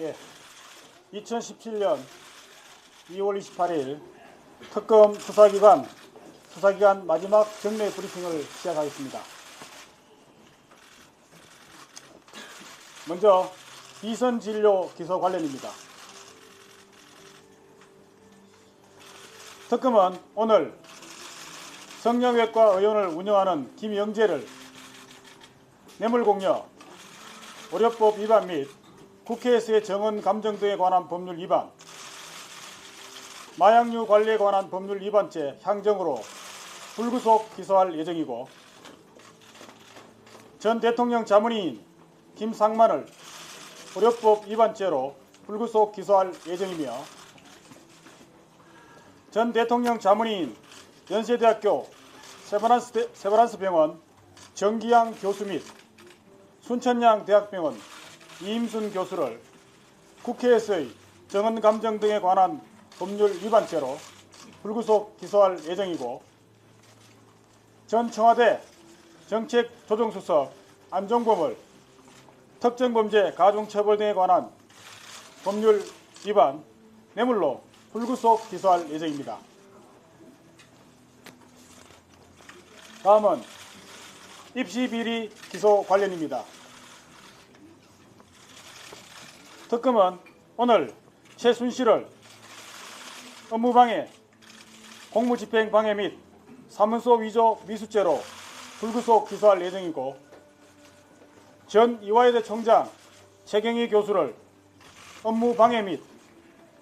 예, 2017년 2월 28일 특검 수사기관 마지막 정례 브리핑을 시작하겠습니다. 먼저 비선진료 기소 관련입니다. 특검은 오늘 성형외과 의원을 운영하는 김영재를 뇌물공여, 의료법 위반 및 국회에서의 정언 감정 등에 관한 법률 위반, 마약류 관리에 관한 법률 위반죄 향정으로 불구속 기소할 예정이고, 전 대통령 자문위인 김상만을 의료법 위반죄로 불구속 기소할 예정이며, 전 대통령 자문위인 연세대학교 세브란스 병원 정기양 교수 및 순천향 대학병원 이임순 교수를 국회에서의 정언 감정 등에 관한 법률 위반죄로 불구속 기소할 예정이고, 전 청와대 정책조정수석 안종범을 특정범죄 가중처벌 등에 관한 법률 위반 뇌물로 불구속 기소할 예정입니다. 다음은 입시비리 기소 관련입니다. 특검은 오늘 최순실을 업무방해, 공무집행방해 및 사문서 위조 미수죄로 불구속 기소할 예정이고, 전 이화여대 총장 최경희 교수를 업무방해 및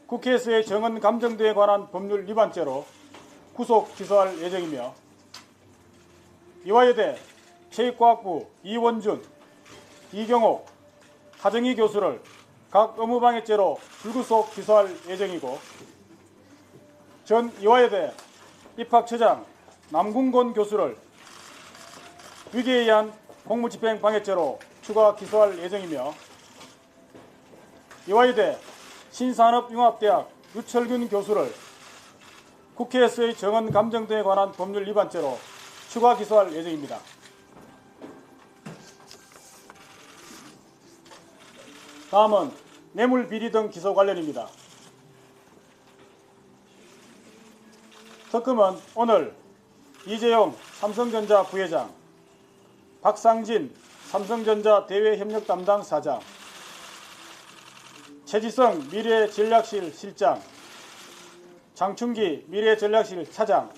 국회에서의 정언 감정 등에 관한 법률 위반죄로 구속 기소할 예정이며, 이화여대 체육과학부 이원준, 이경옥, 하정희 교수를 각 업무방해죄로 불구속 기소할 예정이고, 전 이화여대 입학처장 남궁건 교수를 위기에 의한 공무집행방해죄로 추가 기소할 예정이며, 이화여대 신산업융합대학 유철균 교수를 국회에서의 정언 감정 등에 관한 법률 위반죄로 추가 기소할 예정입니다. 다음은 뇌물비리 등 기소 관련입니다. 특검은 오늘 이재용 삼성전자 부회장, 박상진 삼성전자 대외협력 담당 사장, 최지성 미래전략실 실장, 장충기 미래전략실 차장,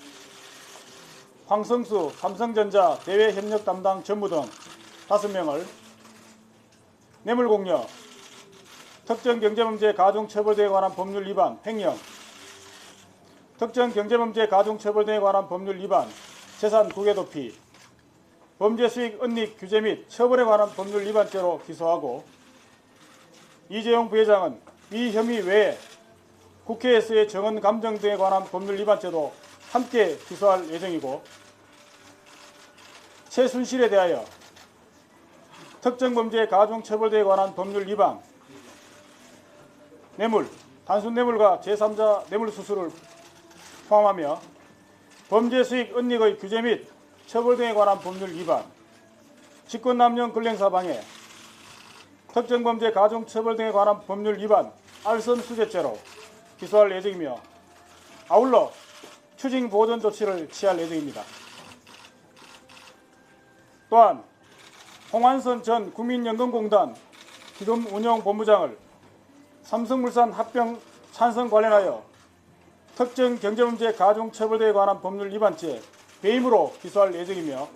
황성수 삼성전자 대외협력 담당 전무 등 5명을 뇌물공여, 특정경제범죄 가중처벌 등에 관한 법률 위반 횡령, 특정경제범죄 가중처벌 등에 관한 법률 위반 재산 국외도피, 범죄수익 은닉 규제 및 처벌에 관한 법률 위반죄로 기소하고, 이재용 부회장은 이 혐의 외에 국회에서의 정언 감정 등에 관한 법률 위반죄도 함께 기소할 예정이고, 최순실에 대하여 특정범죄 가중처벌 등에 관한 법률 위반, 뇌물, 단순뇌물과 제3자 뇌물수수를 포함하며 범죄수익 은닉의 규제 및 처벌 등에 관한 법률 위반, 직권남용 근행사 방해, 특정범죄 가중처벌 등에 관한 법률 위반 알선수재죄로 기소할 예정이며, 아울러 추징보전 조치를 취할 예정입니다. 또한 홍한선 전 국민연금공단 기금운용본부장을 삼성물산 합병 찬성 관련하여 특정경제범죄 가중처벌 등에 관한 법률 위반죄 배임으로 기소할 예정이며,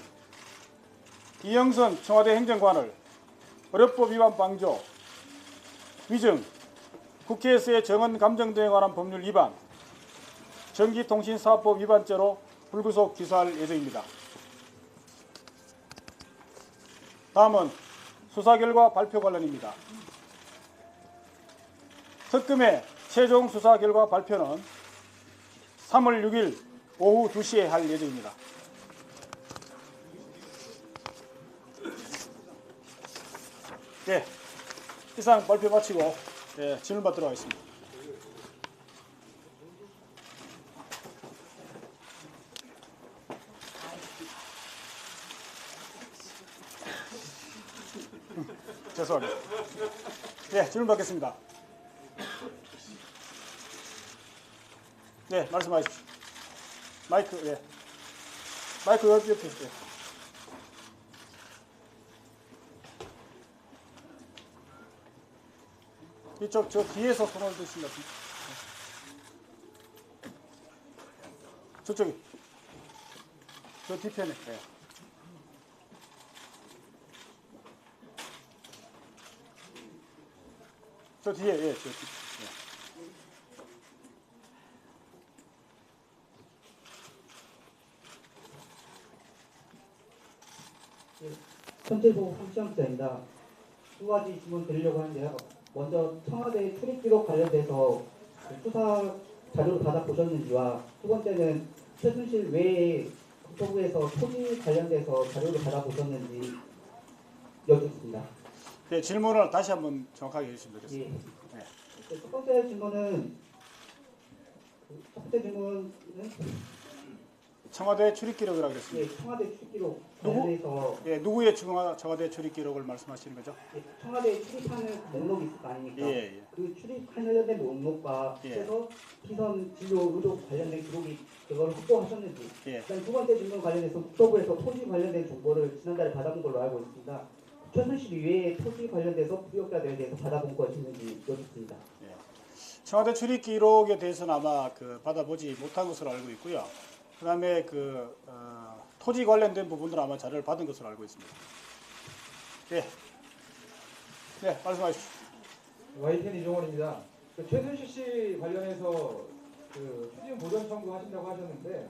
이영선 청와대 행정관을 의료법 위반 방조, 위증, 국회에서의 정언 감정 등에 관한 법률 위반, 전기통신사업법 위반죄로 불구속 기소할 예정입니다. 다음은 수사 결과 발표 관련입니다. 특검의 최종 수사 결과 발표는 3월 6일 오후 2시에 할 예정입니다. 네, 이상 발표 마치고 질문 받도록 하겠습니다. 죄송합니다. 네, 질문 받겠습니다. 네, 말씀하십시오. 마이크, 예. 마이크 옆에 있어요. 이쪽 저 뒤에서 손을 드신 것 같은데. 저쪽에. 저 뒤편에. 예. 저 뒤에, 예, 저 뒤. 예. 천재보 황시영입니다. 두 가지 질문 드리려고 하는데요. 먼저 청와대 출입 기록 관련돼서 수사 자료를 받아보셨는지와 두 번째는 최순실 외에 국토부에서 토지 관련돼서 자료를 받아보셨는지 여쭙습니다. 네, 질문을 다시 한번 정확하게 해주시면 되겠습니다. 예. 네. 첫 번째 질문은 청와대 출입 기록이라고 그랬습니다. 예, 청와대 출입 기록 누구? 관련해서 예, 누구의 청와대 출입 기록을 말씀하시는 거죠? 예, 청와대 출입하는 목록이 있을 거 아닙니까? 예, 예. 그 출입 관련된 목록과 예. 그래서 비선 진료 의료 관련된 기록이 그걸 확보하셨는지. 예. 그다음 두 번째 질문 관련해서 국토부에서 토지 관련된 정보를 지난달에 받아본 걸로 알고 있습니다. 최순실 이외에 토지 관련돼서 부역자들에 대해서 받아본 것이 있는지 여쭙습니다. 예. 청와대 출입 기록에 대해서는 아마 받아보지 못한 것으로 알고 있고요. 그다음에 토지 관련된 부분들은 아마 자료를 받은 것으로 알고 있습니다. 예. 네, 말씀하십시오. YTN 이종원입니다. 최순실 씨 관련해서 추징 보전 청구하신다고 하셨는데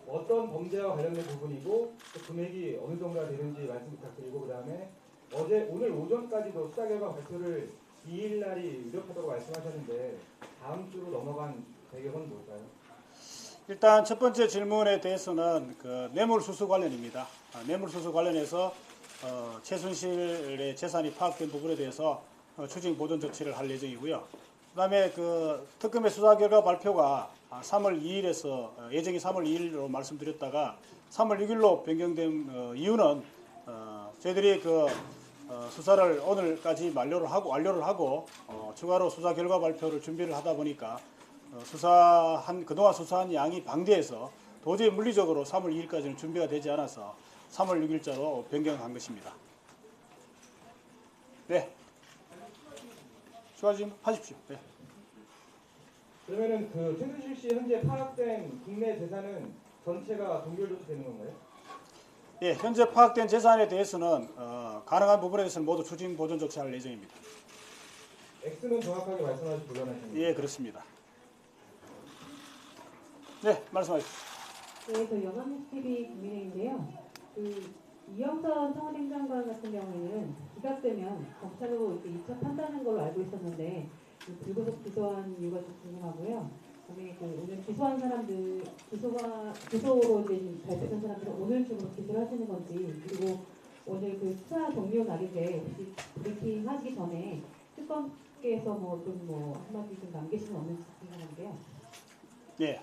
어떤 범죄와 관련된 부분이고 또 금액이 어느 정도가 되는지 말씀 부탁드리고 그다음에 오늘 오전까지도 수사 결과 발표를 2일 날이 유력하다고 말씀하셨는데 다음 주로 넘어간 배경은 뭘까요? 일단 첫 번째 질문에 대해서는 뇌물수수 관련입니다. 뇌물수수 관련해서 최순실의 재산이 파악된 부분에 대해서 추징 보전 조치를 할 예정이고요. 그다음에 특검의 수사 결과 발표가 3월 2일에서 예정이 3월 2일로 말씀드렸다가 3월 6일로 변경된 이유는 저희들이 수사를 오늘까지 완료를 하고 추가로 수사 결과 발표를 준비를 하다 보니까 그동안 수사한 양이 방대해서 도저히 물리적으로 3월 2일까지는 준비가 되지 않아서 3월 6일자로 변경한 것입니다. 네. 추가 질문 하십시오. 네. 그러면은 최순실 씨 현재 파악된 국내 재산은 전체가 동결 조치되는 건가요? 예, 현재 파악된 재산에 대해서는 가능한 부분에 대해서는 모두 추징 보전 조치할 예정입니다. X는 정확하게 말씀하시 곤란하십니다. 예, 그렇습니다. 네, 말씀하십시오. 네, 저 연합뉴스 TV 국민의인데요. 이영선 청와대 행정관 같은 경우에는 기각되면 검찰로 이렇게 2차 판단하는 걸로 알고 있었는데 불구속 기소한 이유가 좀 궁금하고요. 그다음에 오늘 기소한 사람들 기소로 이제 발표된 사람들은 오늘 중으로 기소를 하시는 건지 그리고 오늘 수사 종료 날인데 혹시 브리핑 하시기 전에 특검께서 한마디 좀 남기시는 없는지 궁금한데요. 예.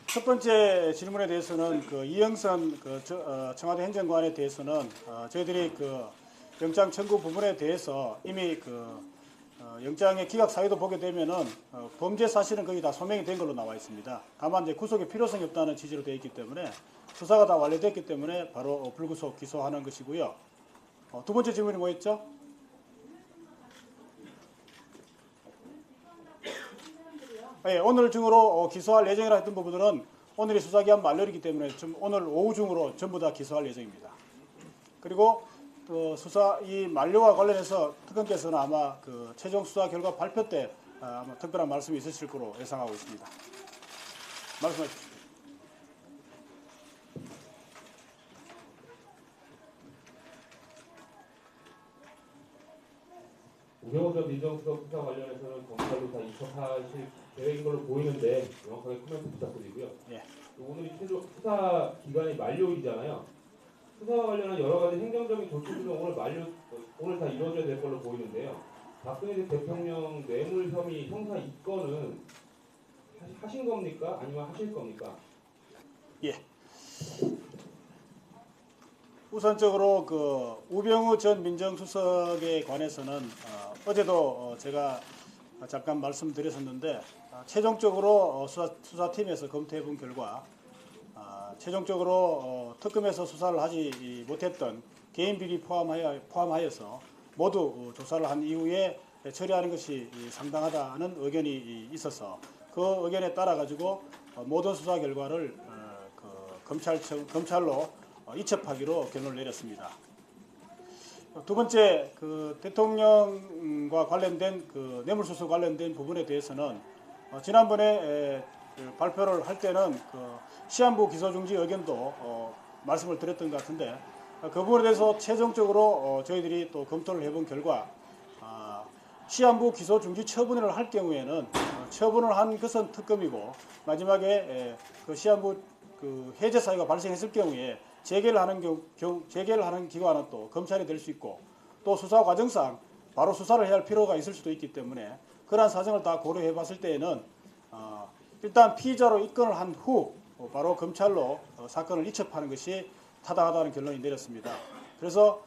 첫 번째 질문에 대해서는 이영선 청와대 행정관에 대해서는 저희들이 영장 청구 부분에 대해서 이미 영장의 기각 사유도 보게 되면은 범죄 사실은 거의 다 소명이 된 걸로 나와 있습니다. 다만 이제 구속의 필요성이 없다는 취지로 되어 있기 때문에 수사가 다 완료됐기 때문에 바로 불구속 기소하는 것이고요. 두 번째 질문이 뭐였죠? 예, 오늘 중으로 기소할 예정이라 했던 부분들은 오늘이 수사기한 만료이기 때문에 오늘 오후 중으로 전부 다 기소할 예정입니다. 그리고 수사 이 만료와 관련해서 특검께서는 아마 최종 수사 결과 발표 때 아마 특별한 말씀이 있으실 거로 예상하고 있습니다. 말씀하십시오. 우병우 전 민정수석 수사 관련해서는 검찰조사 입법하실 계획인 걸로 보이는데 명확하게 코멘트 부탁드리고요. 예. 오늘이 최종 수사 기간이 만료일이잖아요. 수사와 관련한 여러 가지 행정적인 조치들은 오늘 다 이루어져야 될 걸로 보이는데요. 박근혜 대통령 뇌물 혐의 형사 입건은 하신 겁니까? 아니면 하실 겁니까? 예. 우선적으로 우병우 전 민정수석에 관해서는 어제도 제가 잠깐 말씀드렸었는데 최종적으로 수사팀에서 검토해 본 결과 최종적으로 특검에서 수사를 하지 못했던 개인 비리 포함하여서 모두 조사를 한 이후에 처리하는 것이 상당하다는 의견이 있어서 그 의견에 따라 가지고 모든 수사 결과를 검찰로 이첩하기로 결론을 내렸습니다. 두 번째, 대통령과 관련된 뇌물수수 관련된 부분에 대해서는 지난번에 발표를 할 때는 시한부 기소중지 의견도 말씀을 드렸던 것 같은데 그 부분에 대해서 최종적으로 저희들이 또 검토를 해본 결과 시한부 기소중지 처분을 할 경우에는 처분을 한 것은 특검이고 마지막에 시한부 해제 사유가 발생했을 경우에 재개를 하는 기관은 또 검찰이 될 수 있고 또 수사 과정상 바로 수사를 해야 할 필요가 있을 수도 있기 때문에 그러한 사정을 다 고려해 봤을 때에는 일단 피의자로 입건을 한 후 바로 검찰로 사건을 이첩하는 것이 타당하다는 결론이 내렸습니다. 그래서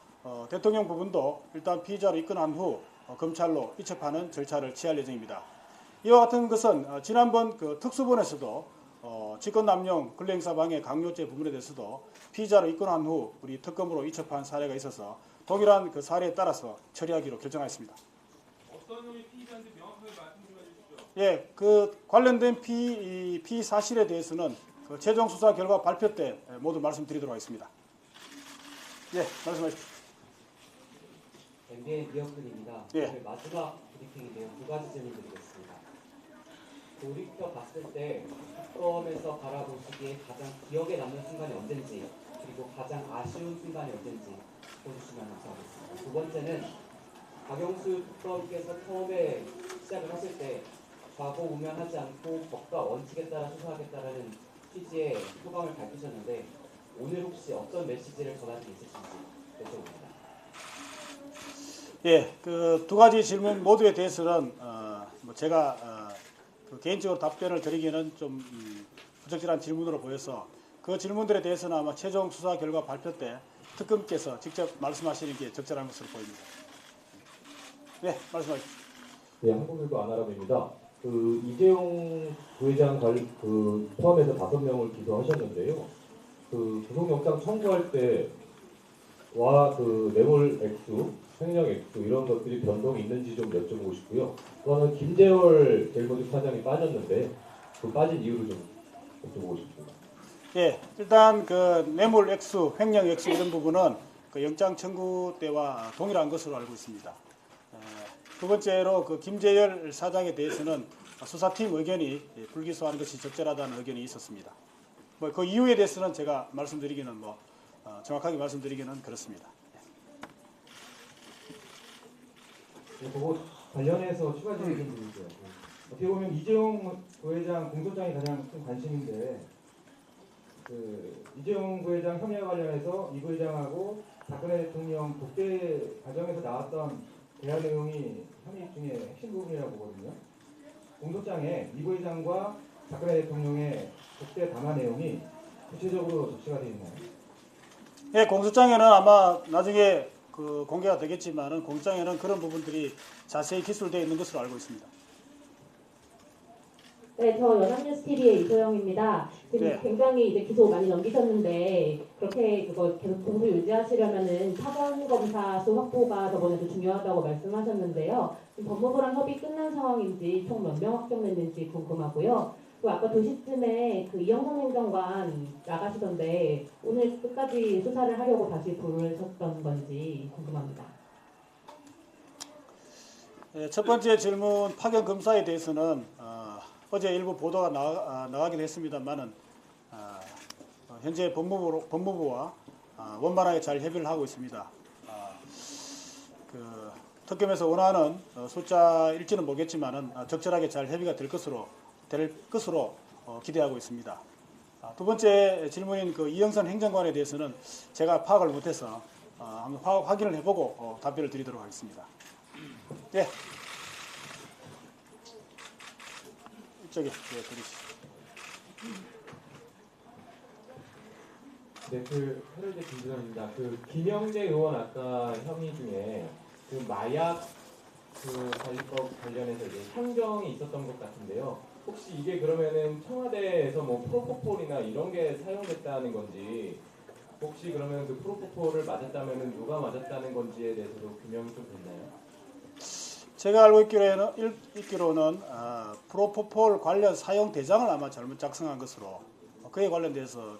대통령 부분도 일단 피의자로 입건한 후 검찰로 이첩하는 절차를 취할 예정입니다. 이와 같은 것은 지난번 특수본에서도 직권남용 근로행사방해 강요죄 부분에 대해서도 피의자로 입건한 후 우리 특검으로 이첩한 사례가 있어서 동일한 그 사례에 따라서 처리하기로 결정하였습니다. 어떤 놈이 피의자인지 명확하게 말씀 좀 해주십시오. 예, 관련된 피의 사실에 대해서는 최종 수사 결과 발표 때 모두 말씀드리도록 하겠습니다. 예, 말씀하십시오. MBN 이영근입니다. 예. 오늘 마지막 브리핑인데요. 두 가지 질문 드리겠습니다. 돌이켜 봤을 때 특검에서 바라보시기에 가장 기억에 남는 순간이 언젠지 그리고 가장 아쉬운 순간이 언젠지 보여주시면 감사하겠습니다. 두 번째는 박영수 특검께서 처음에 시작을 하실 때 좌고우면하지 않고 법과 원칙에 따라 수사하겠다라는 취지의 소감을 밝히셨는데 오늘 혹시 어떤 메시지를 전할 수 있으신지 여쭤봅니다. 예, 두 가지 질문 모두에 대해서는 제가 개인적으로 답변을 드리기는 좀 부적절한 질문으로 보여서 그 질문들에 대해서는 아마 최종 수사 결과 발표 때 특검께서 직접 말씀하시는 게 적절한 것으로 보입니다. 네, 말씀하십시오. 네, 한국일보 아나람입니다. 이재용 부회장 포함해서 5명을 기소하셨는데요. 구속영장 청구할 때와 뇌물 액수, 횡령 액수 이런 것들이 변동이 있는지 좀 여쭤보고 싶고요. 또 하나는 김재월 제일모직 사장이 빠졌는데 그 빠진 이유를 좀 여쭤보고 싶습니다. 예, 일단 뇌물 액수, 횡령 액수 이런 부분은 영장 청구 때와 동일한 것으로 알고 있습니다. 두 번째로 김재열 사장에 대해서는 수사팀 의견이 불기소하는 것이 적절하다는 의견이 있었습니다. 그 이유에 대해서는 제가 말씀드리기는 정확하게 말씀드리기는 그렇습니다. 네, 그거 관련해서 추가적인 좀 드릴게요. 어떻게 보면 이재용 부회장 공소장이 가장 큰 관심인데 이재용 부회장 혐의와 관련해서 이 부회장하고 박근혜 대통령 독대 과정에서 나왔던 대화 내용이 혐의 중에 핵심 부분이라고 보거든요. 공소장에 이 부회장과 박근혜 대통령의 독대 담화 내용이 구체적으로 적시가 되어 있나요? 예, 공소장에는 아마 나중에 공개가 되겠지만은 공소장에는 그런 부분들이 자세히 기술되어 있는 것으로 알고 있습니다. 네, 저 연합뉴스TV의 이소영입니다. 지금 네. 굉장히 이제 기소 많이 넘기셨는데 그렇게 그거 계속 공소 유지하시려면은 사전 검사 수 확보가 저번에도 중요하다고 말씀하셨는데요. 지금 법무부랑 협의 끝난 상황인지 총 몇 명 확정됐는지 궁금하고요. 그 아까 2시쯤에 이영선 행정관 나가시던데 오늘 끝까지 수사를 하려고 다시 부르셨던 건지 궁금합니다. 예, 첫 번째 질문 파견 검사에 대해서는 어제 일부 보도가 나가기도 했습니다만은 현재 법무부와 원만하게 잘 협의를 하고 있습니다. 특검에서 원하는 숫자일지는 모르겠지만은 적절하게 잘 협의가 될 것으로 기대하고 있습니다. 두 번째 질문인 이영선 행정관에 대해서는 제가 파악을 못해서 한번 확인을 해보고 답변을 드리도록 하겠습니다. 예. 이쪽에 드리시죠. 네, 헤럴드 김준환입니다. 김영재 의원 아까 혐의 중에 마약 그 관리법 관련해서 이제 현경이 있었던 것 같은데요. 혹시 이게 그러면은 청와대에서 뭐 프로포폴이나 이런 게 사용됐다는 건지, 혹시 그러면 그 프로포폴을 맞았다면은 누가 맞았다는 건지에 대해서도 규명이 좀 됐나요? 제가 알고 있기로는 프로포폴 관련 사용 대장을 아마 잘못 작성한 것으로 그에 관련돼서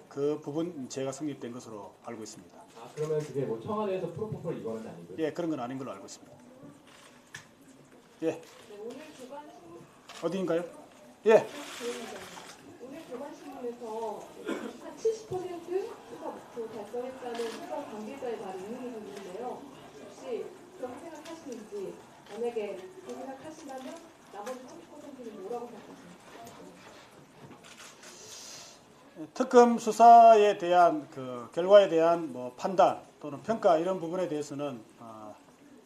그 부분 제가 성립된 것으로 알고 있습니다. 아, 그러면 그게 뭐 청와대에서 프로포폴 이거는 아니고요? 예, 그런 건 아닌 걸로 알고 있습니다. 예, 네, 오늘 주간 신문 어디인가요? 예, 오늘 주간 신문에서 한 70% 수사 목표 달성했다는 수사 관계자의 말이 인용이 되고 있는데요. 혹시 그렇게 생각하시는지, 만약에 그렇게 생각하신다면 나머지 30%는 뭐라고 생각하십니까? 특검 수사에 대한 그 결과에 대한 뭐 판단 또는 평가 이런 부분에 대해서는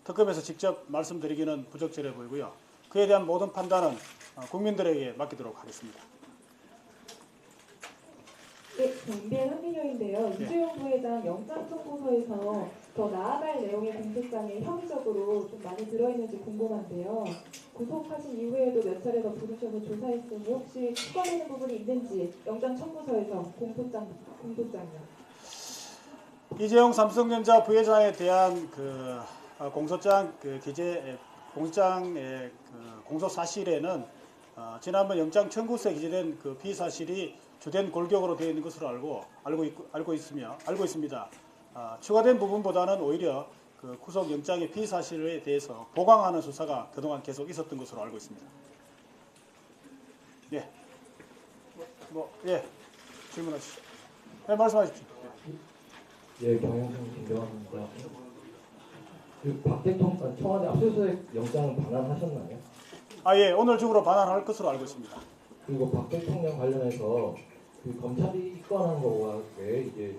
특검에서 직접 말씀드리기는 부적절해 보이고요. 그에 대한 모든 판단은 국민들에게 맡기도록 하겠습니다. 네, MBN 한민효인데요. 네. 이재용 부회장 영장 청구서에서 더 나아갈 내용의 공소장이 혐의적으로 좀 많이 들어있는지 궁금한데요. 구속하신 이후에도 몇 차례 더 부르셔서 조사했으니 혹시 추가되는 부분이 있는지 영장 청구서에서 공소장이요. 이재용 삼성전자 부회장에 대한 그 공소장 공소장의 그 공소 사실에는 지난번 영장 청구서에 기재된 그 피사실이 주된 골격으로 되어 있는 것으로 알고 있습니다. 추가된 부분보다는 오히려 그 구속 영장의 피사실에 대해서 보강하는 수사가 그동안 계속 있었던 것으로 알고 있습니다. 예, 질문하시죠. 네, 말씀하십시오. 예, 경영진 김경환입니다. 그 박 대통령 청와대 압수수색 영장은 반환하셨나요? 예, 오늘 중으로 반환할 것으로 알고 있습니다. 그리고 박 대통령 관련해서 그 검찰이 입건한 거와 왜 이게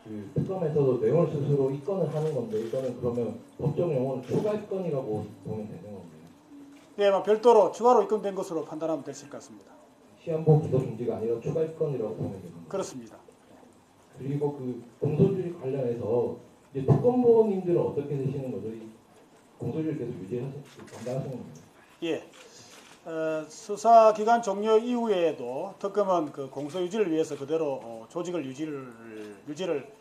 그 특검에서도 내용을 스스로 입건을 하는 건데, 이거는 그러면 법정 용어는 추가 입건이라고 보면 되는 건가요? 예, 별도로 추가로 입건된 것으로 판단하면 될 것 같습니다. 시한부 기소 중지가 아니라 추가 입건이라고 보면 되는 건가요? 그렇습니다. 그리고 그 공소주의 관련해서 이제 특검보님들은 어떻게 되시는 거죠? 이 공소주의 계속 감당하시는 건가요? 예, 수사 기간 종료 이후에도 특검은 그 공소 유지를 위해서 그대로 조직을 유지를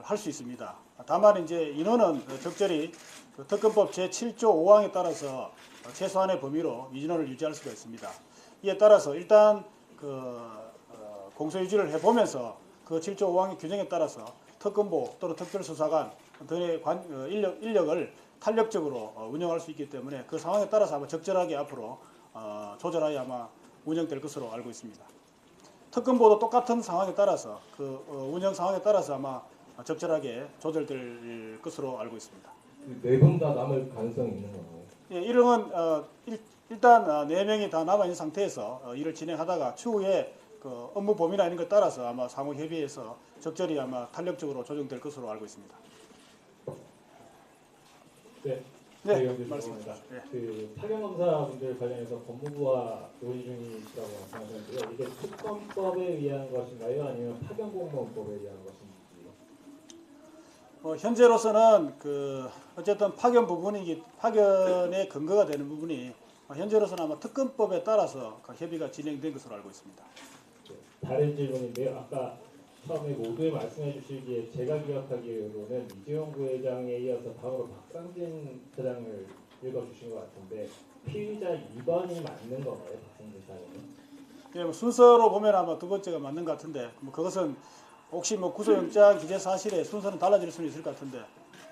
할 수 있습니다. 다만 이제 인원은 적절히 그 특검법 제7조 5항에 따라서 최소한의 범위로 인원을 유지할 수가 있습니다. 이에 따라서 일단 그 공소 유지를 해보면서 그 7조 5항의 규정에 따라서 특검보 또는 특별수사관 등의 인력을 탄력적으로 운영할 수 있기 때문에 그 상황에 따라서 아마 적절하게 앞으로 조절하여 아마 운영될 것으로 알고 있습니다. 특검보도 똑같은 상황에 따라서 그 운영 상황에 따라서 아마 적절하게 조절될 것으로 알고 있습니다. 네 분 다 남을 가능성이 있는 건가요? 예, 일행은 일단 4명이 다 남아 있는 상태에서 일을 진행하다가 추후에 그 업무 범위나 이런 것 따라서 아마 상호 협의해서 적절히 아마 탄력적으로 조정될 것으로 알고 있습니다. 네, 네, 말씀하십시오. 예. 그 파견검사분들 관련해서 법무부와 논의 중이라고 말씀하셨는데요. 이게 특검법에 의한 것인가요? 아니면 파견공무원법에 의한 것인지? 현재로서는 그 어쨌든 파견의 근거가 되는 부분이 현재로서는 아마 특검법에 따라서 그 협의가 진행된 것으로 알고 있습니다. 다른 질문인데요. 아까 처음에 모두에 말씀해 주시기에 제가 기억하기로는 이재용 부회장에 이어서 다음으로 박상진 사장을 읽어주신 것 같은데 피의자 2번이 맞는 건가요? 박상진 사장은? 예, 뭐 순서로 보면 아마 두 번째가 맞는 것 같은데 뭐 그것은 혹시 뭐 구속영장 기재 사실에 순서는 달라질 수는 있을 것 같은데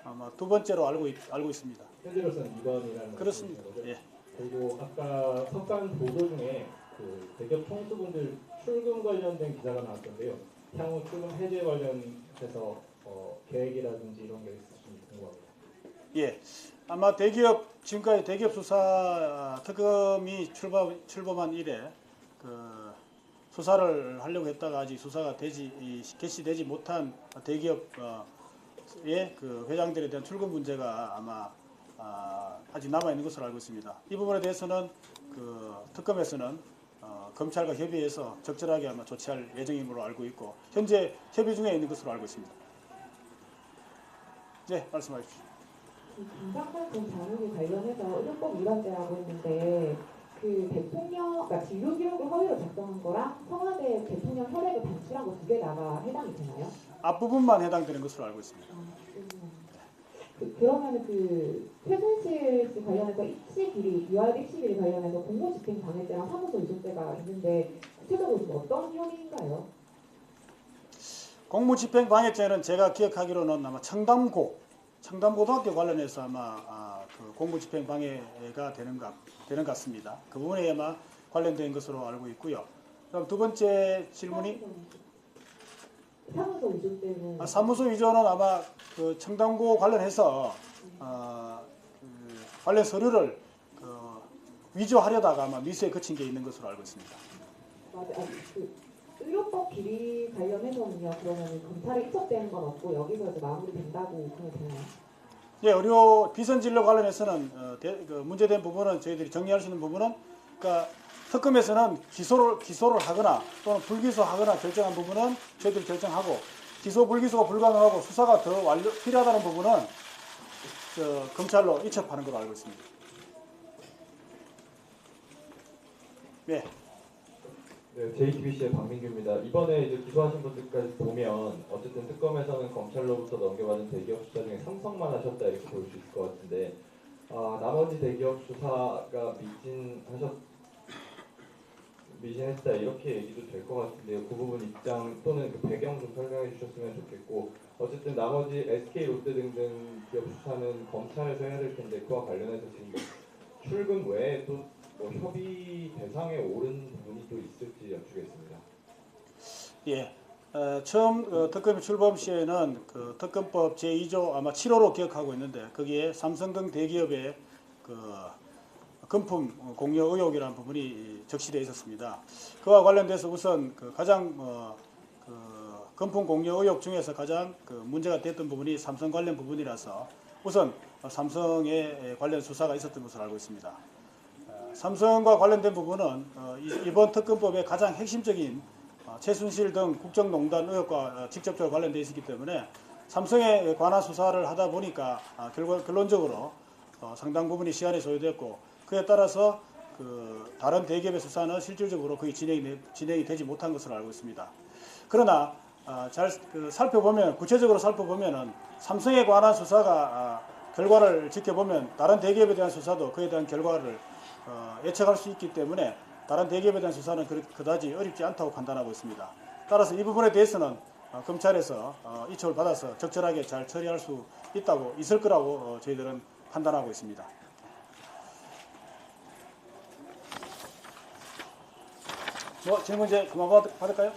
아마 두 번째로 알고 있습니다. 현재로서는 2번이라는 그렇습니다. 거죠? 예. 그리고 아까 석간 보도 중에 그 대기업 총수분들 출금 관련된 기사가 나왔던데요. 향후 출금 해제 관련해서 계획이라든지 이런 게 있으신지 궁금합니다. 예, 아마 지금까지 대기업 수사 특검이 출범한 이래 그 수사를 하려고 했다가 아직 수사가 개시되지 못한 대기업의 그 회장들에 대한 출금 문제가 아마 아직 남아 있는 것으로 알고 있습니다. 이 부분에 대해서는 그 특검에서는 검찰과 협의해서 적절하게 아마 조치할 예정임으로 알고 있고 현재 협의 중에 있는 것으로 알고 있습니다. 네, 말씀하십시오. 김상곤 전 장관이 관련해서 의료법 위반죄라고 했는데 그 대통령, 그러니까 진료 기록을 허위로 작성한 거랑 청와대 대통령 혈액을 반출한 거 두 개 다가 해당이 되나요? 앞부분만 해당되는 것으로 알고 있습니다. 그러면 그 최순실 씨 관련해서 입시 비리, 유아들 입시 비리 관련해서 공무집행 방해죄랑 사무소 위조죄가 있는데 구체적으로 좀 어떤 혐의인가요? 공무집행 방해죄는 제가 기억하기로는 아마 청담고등학교 관련해서 아마 그 공무집행 방해가 되는 것 같습니다. 그 부분에 아마 관련된 것으로 알고 있고요. 그럼 두 번째 질문이 사무소 위조죄는 사무소 위조는 아마 그 청담고 관련해서 그 관련 서류를 위조하려다가 아마 미수에 그친 게 있는 것으로 알고 있습니다. 맞아요. 그 의료법 비리 관련해서는요. 그러면 검찰에 입법되는 건 없고 여기서 이제 마무리된다고 보면 되나요? 예, 의료 비선진료 관련해서는 그 문제된 부분은 저희들이 정리할 수 있는 부분은 그러니까 특검에서는 기소를 하거나 또는 불기소하거나 결정한 부분은 저희들이 결정하고 기소 불기소가 불가능하고 수사가 더 필요하다는 부분은 검찰로 이첩하는 걸로 알고 있습니다. 네. 네, JTBC의 박민규입니다. 이번에 이제 기소하신 분들까지 보면 어쨌든 특검에서는 검찰로부터 넘겨받은 대기업 수사 중에 삼성만 하셨다 이렇게 볼 수 있을 것 같은데 나머지 대기업 수사가 미진했다 이렇게 얘기도 될 것 같은데요. 그 부분 입장 또는 그 배경 좀 설명해 주셨으면 좋겠고 어쨌든 나머지 SK, 롯데 등등 기업 수사는 검찰에서 해야 될 텐데 그와 관련해서 지금 출금 외에 또 뭐 협의 대상에 오른 부분이 또 있을지 여쭙겠습니다. 예. 처음 특검이 출범 시에는 그 특검법 제2조 아마 7호로 기억하고 있는데 거기에 삼성 등 대기업의 그 금품 공여 의혹이라는 부분이 적시되어 있었습니다. 그와 관련돼서 우선 그 가장 그 금품 공여 의혹 중에서 가장 그 문제가 됐던 부분이 삼성 관련 부분이라서 우선 삼성에 관련 수사가 있었던 것으로 알고 있습니다. 삼성과 관련된 부분은 이번 특검법의 가장 핵심적인 최순실 등 국정농단 의혹과 직접적으로 관련되어 있기 때문에 삼성에 관한 수사를 하다 보니까 결론적으로 상당 부분이 시간이 소요됐고 그에 따라서 그 다른 대기업의 수사는 실질적으로 거의 진행이 되지 못한 것으로 알고 있습니다. 그러나 잘 살펴보면 구체적으로 살펴보면은 삼성에 관한 수사가 결과를 지켜보면 다른 대기업에 대한 수사도 그에 대한 결과를 예측할 수 있기 때문에 다른 대기업에 대한 수사는 그다지 어렵지 않다고 판단하고 있습니다. 따라서 이 부분에 대해서는 검찰에서 이첩을 받아서 적절하게 잘 처리할 수 있을 거라고 저희들은 판단하고 있습니다. 뭐 질문 이제 그만 받을까요?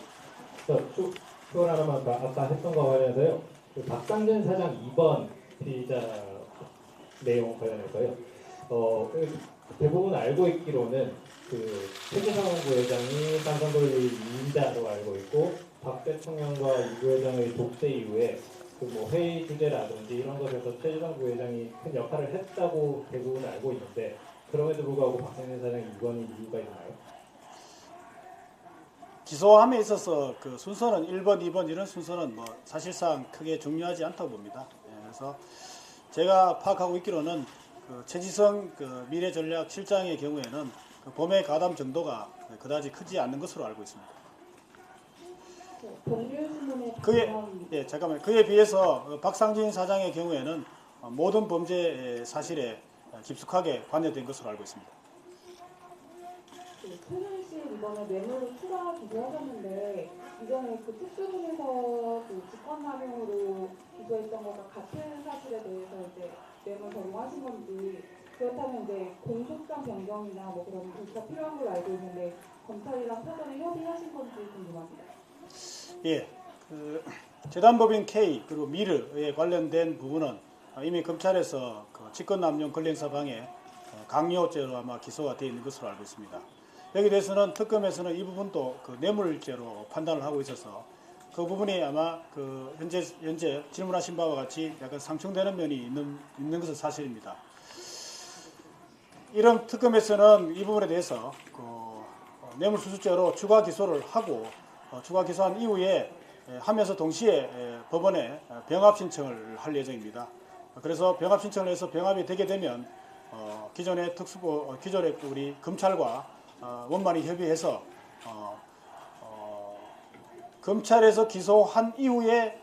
추가 하나만 아까 했던 거 관련해서요. 그 박상진 사장 2번 피의자 내용 관련해서요. 대부분 알고 있기로는 그 최재성 부회장이 쌍방돌리 임자로 알고 있고 박 대통령과 이 부회장의 독재 이후에 그 뭐 회의 주제라든지 이런 것에서 최재성 부회장이 큰 역할을 했다고 대부분 알고 있는데 그럼에도 불구하고 박상진 사장이 2번인 이유가 있나요? 기소함에 있어서 그 순서는 1번, 2번 이런 순서는 뭐 사실상 크게 중요하지 않다고 봅니다. 그래서 제가 파악하고 있기로는 그 최지성 그 미래전략실장의 경우에는 그 범행 가담 정도가 그다지 크지 않는 것으로 알고 있습니다. 그에 비해서 박상진 사장의 경우에는 모든 범죄 사실에 깊숙하게 관여된 것으로 알고 있습니다. 최순실 이번에 뇌물 추가 기소하셨는데 이전에 그 특수본에서 그 직권남용으로 기소했던 것과 같은 사실에 대해서 이제 뇌물 적용하신 건지 그렇다면 이제 공소장 변경이나 뭐 그런 조치가 필요한 걸로 알고 있는데 검찰이랑 사전에 협의하신 건지 궁금합니다. 예, 그 재단법인 K 그리고 미르에 관련된 부분은 이미 검찰에서 그 직권남용 권리행사방해 강요죄로 아마 기소가 되어 있는 것으로 알고 있습니다. 여기 대해서는 특검에서는 이 부분도 그 뇌물죄로 판단을 하고 있어서 그 부분이 아마 그 현재 질문하신 바와 같이 약간 상충되는 면이 있는 것은 사실입니다. 이런 특검에서는 이 부분에 대해서 그 뇌물수수죄로 추가 기소를 하고 추가 기소한 이후에 하면서 동시에 법원에 병합 신청을 할 예정입니다. 그래서 병합 신청을 해서 병합이 되게 되면 기존의 기존의 우리 검찰과 원만히 협의해서 검찰에서 기소한 이후에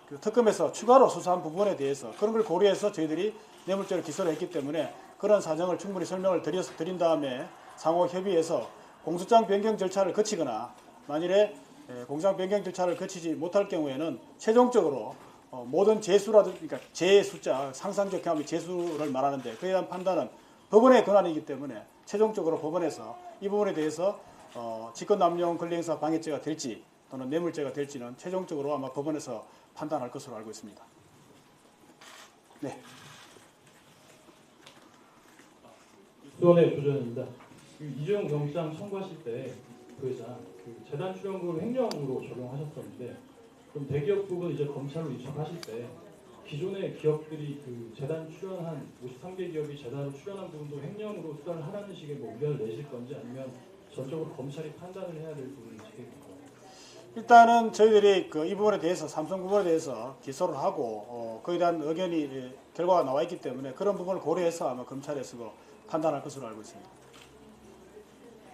그 특검에서 추가로 수사한 부분에 대해서 그런 걸 고려해서 저희들이 뇌물죄를 기소를 했기 때문에 그런 사정을 충분히 설명을 드린 다음에 상호 협의해서 공소장 변경 절차를 거치거나 만일에 공소장 변경 절차를 거치지 못할 경우에는 최종적으로 모든 재수라든지 그러니까 재 숫자 상상적 경험의 재수를 말하는데 그에 대한 판단은 법원의 권한이기 때문에 최종적으로 법원에서 이 부분에 대해서 직권남용 권리행사 방해죄가 될지 또는 뇌물죄가 될지는 최종적으로 아마 법원에서 판단할 것으로 알고 있습니다. 네. 수원의 부전입니다. 이재용 영장 청구하실 때 부회장 재단 출연금을 횡령으로 적용하셨었는데 그럼 대기업 부분 이제 검찰로 이첩하실 때 기존의 기업들이 그 재단 출연한 53개 기업이 재단으로 출연한 부분도 횡령으로 수사를 하라는 식의 뭐 의견을 내실 건지 아니면 전적으로 검찰이 판단을 해야 될 부분인지. 일단은 저희들이 이 부분에 대해서 삼성 부분에 대해서 기소를 하고 거기에 대한 의견이 결과가 나와 있기 때문에 그런 부분을 고려해서 아마 검찰에서 판단할 것으로 알고 있습니다.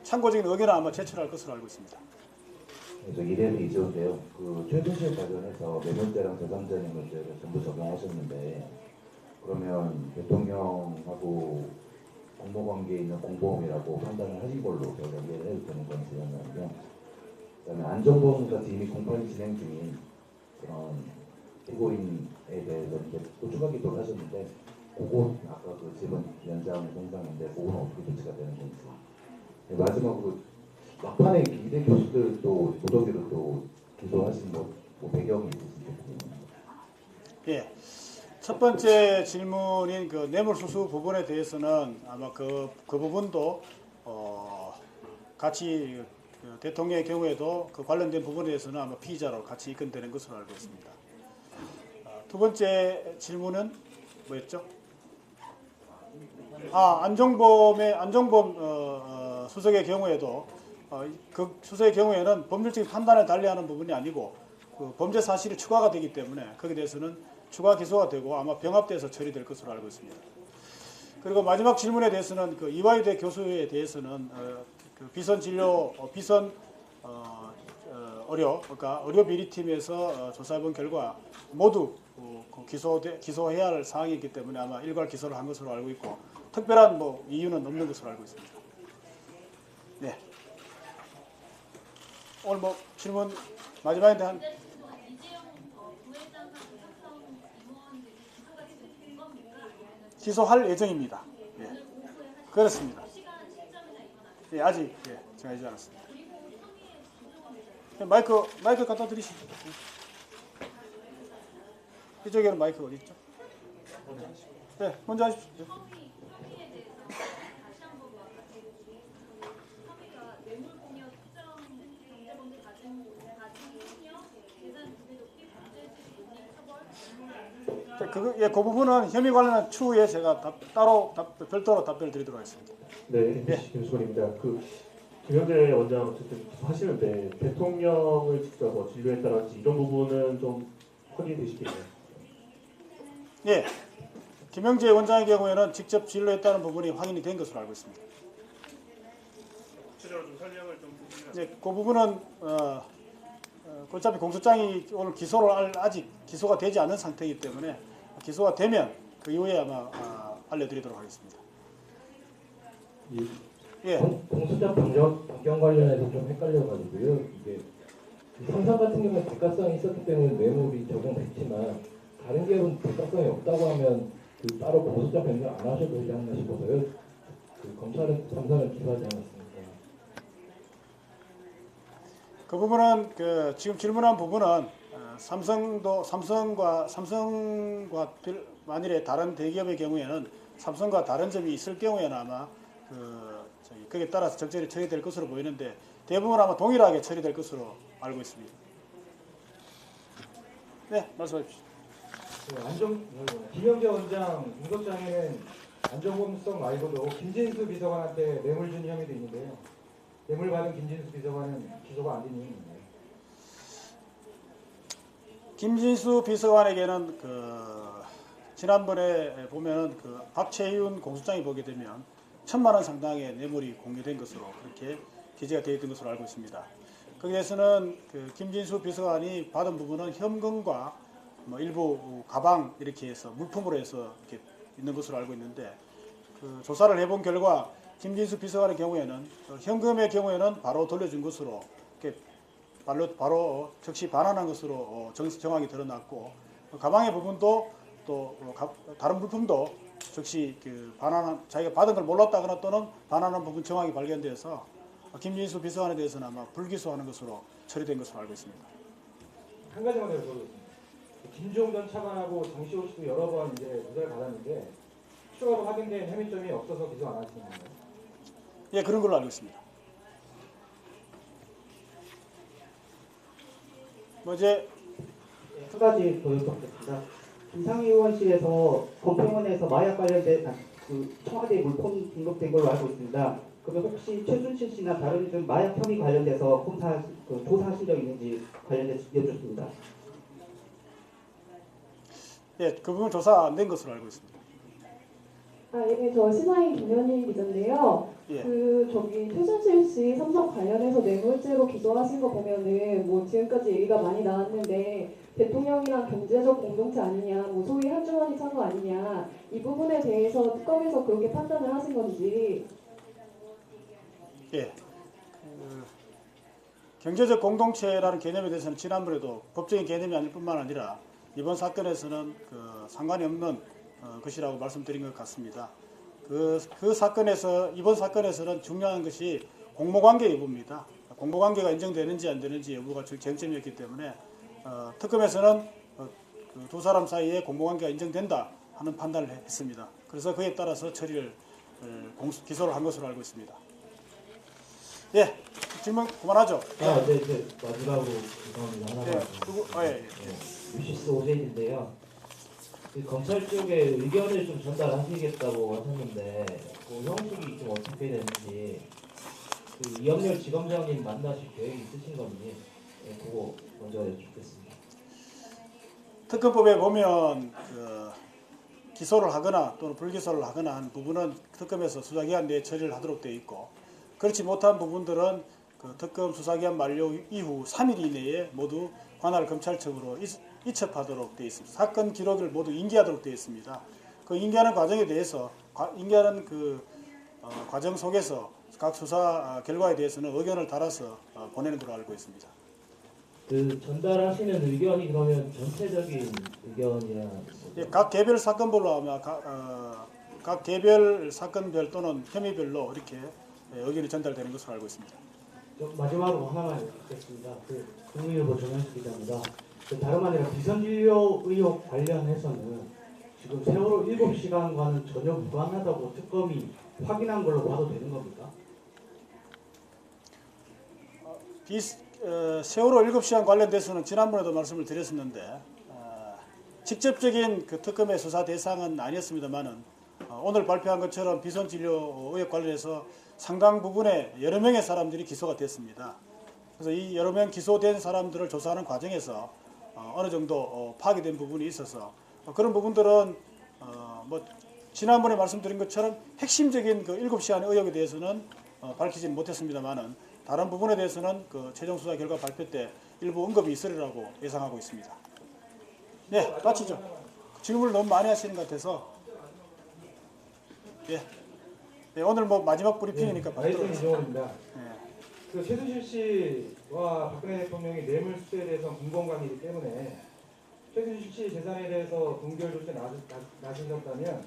참고적인 의견은 아마 제출할 것으로 알고 있습니다. 저 이대로 이재호인데요. 최순실 관련해서 뇌물죄랑 제3자의 문제를 전부 적용하셨는데 그러면 대통령하고 공모관계에 있는 공범이라고 판단을 하신 걸로 저희가 이해를 해도 되는 건지 아니면 그다음에 안정범 같이 이미 공판이 진행 중인 그런 피고인에 대해서 이제 또 추가 기소를 하셨는데 그건 아까 그 지금 연장 공장인데 그건 어떻게 조치가 되는 건지. 네, 마지막으로 막판에 이대 교수들 또 무더기로 또 기소하신 뭐 배경이 있으신지. 예. 첫 번째 질문인 그 뇌물수수 부분에 대해서는 아마 그 부분도 같이 대통령의 경우에도 그 관련된 부분에 대해서는 아마 피의자로 같이 입건되는 것으로 알고 있습니다. 두 번째 질문은 뭐였죠? 안정범 수석의 경우에도 그 수석의 경우에는 법률적인 판단을 달리하는 부분이 아니고 그 범죄 사실이 추가가 되기 때문에 거기에 대해서는 추가 기소가 되고 아마 병합돼서 처리될 것으로 알고 있습니다. 그리고 마지막 질문에 대해서는 그 이화여대 교수에 대해서는 그 비선 진료 비선 그러니까 의료 비리팀에서 조사해본 결과 모두 기소해야 할 사항이기 때문에 아마 일괄 기소를 한 것으로 알고 있고 특별한 이유는 없는 것으로 알고 있습니다. 네. 오늘 질문 마지막인데 한 기소할 예정입니다. 예. 그렇습니다. 예, 아직 정해지지 않았습니다. 마이크 갖다 드리시죠. 이쪽에는 마이크 어디 있죠? 네, 먼저 하십시오. 그 부분은 혐의 관련한 추후에 제가 별도로 답변을 드리도록 하겠습니다. 네, 김수건입니다. 김영재 원장 어쨌든 하시는데 대통령을 직접 진료했다든지 이런 부분은 좀 확인되시겠네요. 예, 김영재 원장의 경우에는 직접 진료했다는 부분이 확인이 된 것으로 알고 있습니다. 구체적으로 좀 설명을 좀 해주시면. 예, 그 부분은 어차피 공소장이 오늘 아직 기소가 되지 않은 상태이기 때문에 기소가 되면 그 이후에 아마 알려드리도록 하겠습니다. 예. 공소장 변경 관련해서 좀 헷갈려가지고요. 이게 삼성 같은 경우는 대가성이 있었기 때문에 뇌물이 적용됐지만 다른 기업은 대가성이 없다고 하면 따로 공소장 변경 안 하셔도 되지 않나 싶어서요. 검찰은 삼성을 기소하지 않았습니까? 그 부분은 지금 질문한 부분은 삼성과 만일에 다른 대기업의 경우에는 삼성과 다른 점이 있을 경우에는 아마 거기에 따라서 적절히 처리될 것으로 보이는데 대부분 아마 동일하게 처리될 것으로 알고 있습니다. 네, 말씀하십시오. 김영재 원장 인덕장에는 안정범 수석 말고도 김진수 비서관한테 뇌물 준 혐의도 있는데요. 뇌물 받은 김진수 비서관은 기소가 안 된 이유는 뭐예요? 김진수 비서관에게는 지난번에 보면 그 박채윤 공소장에 보게 되면 1,000만 원 상당의 뇌물이 공유된 것으로 그렇게 기재가 되어 있던 것으로 알고 있습니다. 거기에서는 그 김진수 비서관이 받은 부분은 현금과 뭐 일부 가방 이렇게 해서 물품으로 해서 이렇게 있는 것으로 알고 있는데 그 조사를 해본 결과 김진수 비서관의 경우에는 현금의 경우에는 바로 돌려준 것으로 이렇게 바로 즉시 반환한 것으로 정황이 드러났고 가방의 부분도 또 다른 물품도 즉시 그 반환한 자기가 받은 걸 몰랐다거나 또는 반환한 부분 정황이 발견돼서 김진수 비서관에 대해서는 아마 불기소하는 것으로 처리된 것으로 알고 있습니다. 한 가지만 더 여쭤보겠습니다. 김종 전 차관하고 장시호 씨도 여러 번 이제 조사를 받았는데 추가로 확인된 혐의점이 없어서 기소 안 하시는 건가요? 예, 그런 걸로 알고 있습니다. 뭐 이제 한 가지 더 여쭤보겠습니다. 김상희 의원실에서 권평원에서 마약 관련된 그 청와대 물품 공급된 걸로 알고 있습니다. 그러면 혹시 최순실 씨나 다른 좀 마약 혐의 관련돼서 조사하신 적 있는지 관련돼서 여쭙습니다. 예, 그 부분 조사 안 된 것으로 알고 있습니다. 예, 저 신하인 김현희 기자인데요. 예. 최순실 씨 삼성 관련해서 뇌물죄로 기소하신 거 보면은 뭐 지금까지 얘기가 많이 나왔는데 대통령이랑 경제적 공동체 아니냐, 뭐 소위 한주머니 찬거 아니냐 이 부분에 대해서 특검에서 그렇게 판단을 하신 건지. 예. 경제적 공동체라는 개념에 대해서는 지난번에도 법적인 개념이 아닐 뿐만 아니라 이번 사건에서는 상관이 없는 것이라고 말씀드린 것 같습니다. 이번 사건에서는 중요한 것이 공모관계 여부입니다. 공모관계가 인정되는지 안 되는지 여부가 쟁점이었기 때문에 특검에서는 두 사람 사이에 공모관계가 인정된다 하는 판단을 했습니다. 그래서 그에 따라서 처리를 기소를 한 것으로 알고 있습니다. 예, 질문 그만하죠. 네. 마지막으로 죄송합니다. 하나만. 유시스 오제인인데요. 검찰 쪽에 의견을 좀 전달하시겠다고 하셨는데 그 형식이 좀 어떻게 되는지 이영렬 지검장님 만나실 계획이 있으신 건지 그거 먼저 여쭙겠습니다. 특검법에 보면 기소를 하거나 또는 불기소를 하거나 한 부분은 특검에서 수사기간 내에 처리를 하도록 되어 있고 그렇지 못한 부분들은 특검 수사기간 만료 이후 3일 이내에 모두 관할 검찰청으로 이첩하도록 되어 있습니다. 사건 기록을 모두 인계하도록 되어 있습니다. 그 인계하는 과정에 대해서 인계하는 과정 속에서 각 수사 결과에 대해서는 의견을 달아서 보내는 걸로 알고 있습니다. 전달하시는 의견이 그러면 전체적인 의견이야? 예, 각 개별 사건별로 아마 각 개별 사건별 또는 혐의별로 이렇게 의견이 전달되는 것으로 알고 있습니다. 마지막으로 하나만 여쭙겠습니다. 국민일보 정현식 기자입니다. 다름 아니라 비선진료 의혹 관련해서는 지금 세월호 7시간과는 전혀 무관하다고 특검이 확인한 걸로 봐도 되는 겁니까? 세월호 7시간 관련돼서는 지난번에도 말씀을 드렸었는데 직접적인 특검의 수사 대상은 아니었습니다만은 오늘 발표한 것처럼 비선진료 의혹 관련해서 상당 부분의 여러 명의 사람들이 기소가 됐습니다. 그래서 이 여러 명 기소된 사람들을 조사하는 과정에서 어느 정도 파악이 된 부분이 있어서 그런 부분들은 뭐 지난번에 말씀드린 것처럼 핵심적인 7시간의 의혹에 대해서는 밝히지는 못했습니다만은 다른 부분에 대해서는 최종 수사 결과 발표 때 일부 언급이 있으리라고 예상하고 있습니다. 네, 마치죠. 질문을 너무 많이 하시는 것 같아서 예. 네, 오늘 뭐 마지막 브리핑이니까 나이스 이종원입니다. 최순실 씨와 박근혜 대통령이 뇌물 수수에 대해서 공범관계이기 때문에 최순실 씨 재산에 대해서 동결 조치에 나서셨다면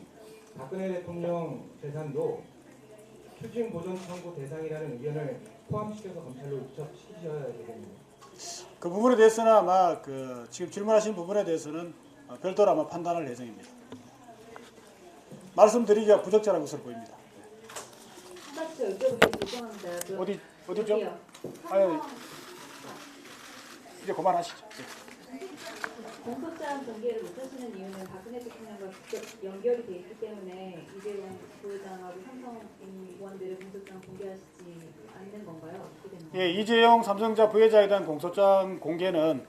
박근혜 대통령 재산도 추징 보전 청구 대상이라는 의견을 포함시켜서 검찰로 이첩시키셔야 되겠네요. 그 부분에 대해서는 아마 지금 질문하신 부분에 대해서는 별도로 아마 판단할 예정입니다. 말씀드리기가 부적절한 것으로 보입니다. 한 가지 여쭤볼게요. 죄송합니다. 어디죠? 이제 그만하시죠. 공소장 공개를 못하시는 이유는 박근혜 대통령과 직접 연결이 돼 있기 때문에 이재용 부회장하고 삼성 임원들의 공소장 공개하시지 않는 건가요? 어떻게 되나요? 예, 이재용 삼성전자 부회장에 대한 공소장 공개는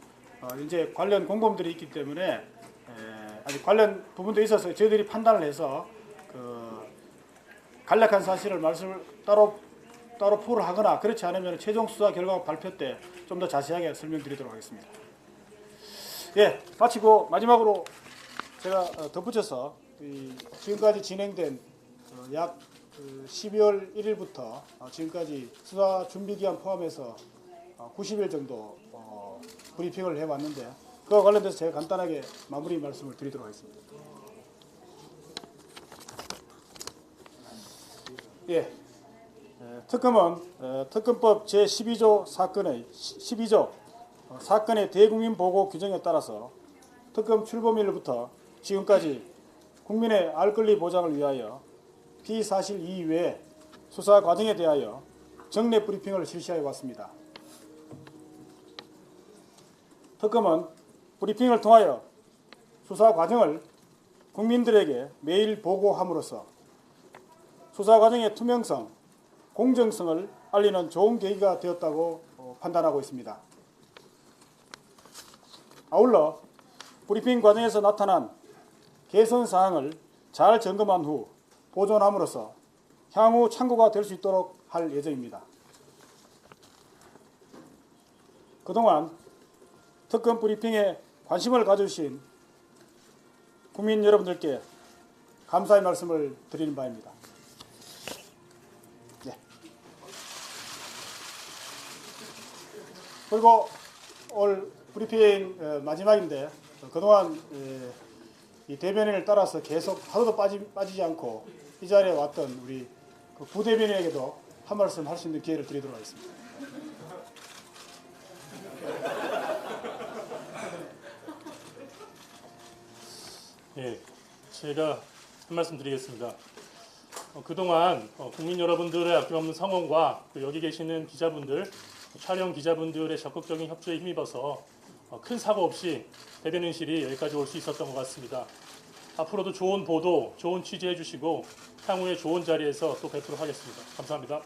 이제 관련 공범들이 있기 때문에 아니, 관련 부분도 있어서 저희들이 판단을 해서 간략한 사실을 말씀을 따로 포를 하거나 그렇지 않으면 최종 수사 결과 발표 때 좀 더 자세하게 설명드리도록 하겠습니다. 예, 마치고 마지막으로 제가 덧붙여서 지금까지 진행된 약 12월 1일부터 지금까지 수사 준비 기간 포함해서 90일 정도 브리핑을 해왔는데 그와 관련돼서 제가 간단하게 마무리 말씀을 드리도록 하겠습니다. 예, 특검은 특검법 제12조 사건의 대국민 보고 규정에 따라서 특검 출범일부터 지금까지 국민의 알 권리 보장을 위하여 피사실 이외에 수사 과정에 대하여 정례 브리핑을 실시해 왔습니다. 특검은 브리핑을 통하여 수사 과정을 국민들에게 매일 보고함으로써 수사 과정의 투명성, 공정성을 알리는 좋은 계기가 되었다고 판단하고 있습니다. 아울러 브리핑 과정에서 나타난 개선 사항을 잘 점검한 후 보존함으로써 향후 참고가 될 수 있도록 할 예정입니다. 그동안 특검 브리핑에 관심을 가져주신 국민 여러분들께 감사의 말씀을 드리는 바입니다. 네. 그리고 올 브리핑 마지막인데 그동안 이 대변인을 따라서 계속 하루도 빠지지 않고 이 자리에 왔던 우리 그 부대변인에게도 한 말씀 할 수 있는 기회를 드리도록 하겠습니다. 예, 제가 한 말씀 드리겠습니다. 그동안 국민 여러분들의 아낌없는 성원과 또 여기 계시는 기자분들, 촬영 기자분들의 적극적인 협조에 힘입어서 큰 사고 없이 대변인실이 여기까지 올 수 있었던 것 같습니다. 앞으로도 좋은 보도, 좋은 취재해 주시고 향후에 좋은 자리에서 또 뵙도록 하겠습니다. 감사합니다.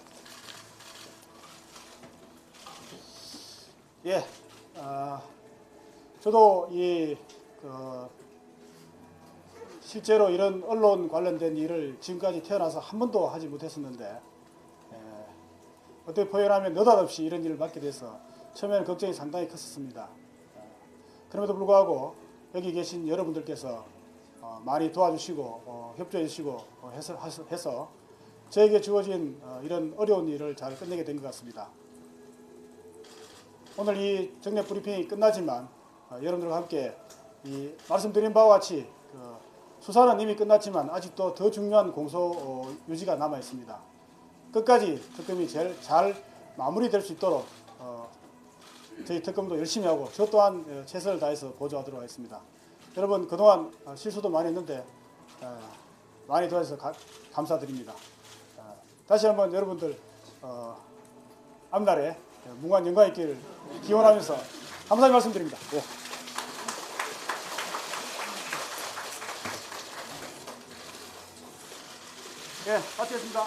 예, 저도 실제로 이런 언론 관련된 일을 지금까지 태어나서 한 번도 하지 못했었는데 어떻게 표현하면 느닷없이 이런 일을 맡게 돼서 처음에는 걱정이 상당히 컸었습니다. 그럼에도 불구하고 여기 계신 여러분들께서 많이 도와주시고 협조해 주시고 해서 저에게 주어진 이런 어려운 일을 잘 끝내게 된 것 같습니다. 오늘 이 정례 브리핑이 끝나지만 여러분들과 함께 말씀드린 바와 같이 수사는 이미 끝났지만 아직도 더 중요한 공소 유지가 남아 있습니다. 끝까지 특검이 제일 잘 마무리될 수 있도록 저희 특검도 열심히 하고 저 또한 최선을 다해서 보조하도록 하겠습니다. 여러분 그동안 실수도 많이 했는데 많이 도와주셔서 감사드립니다. 다시 한번 여러분들 앞날에 무궁한 영광 있기를 기원하면서 감사의 말씀드립니다. 예. 예, 마치겠습니다.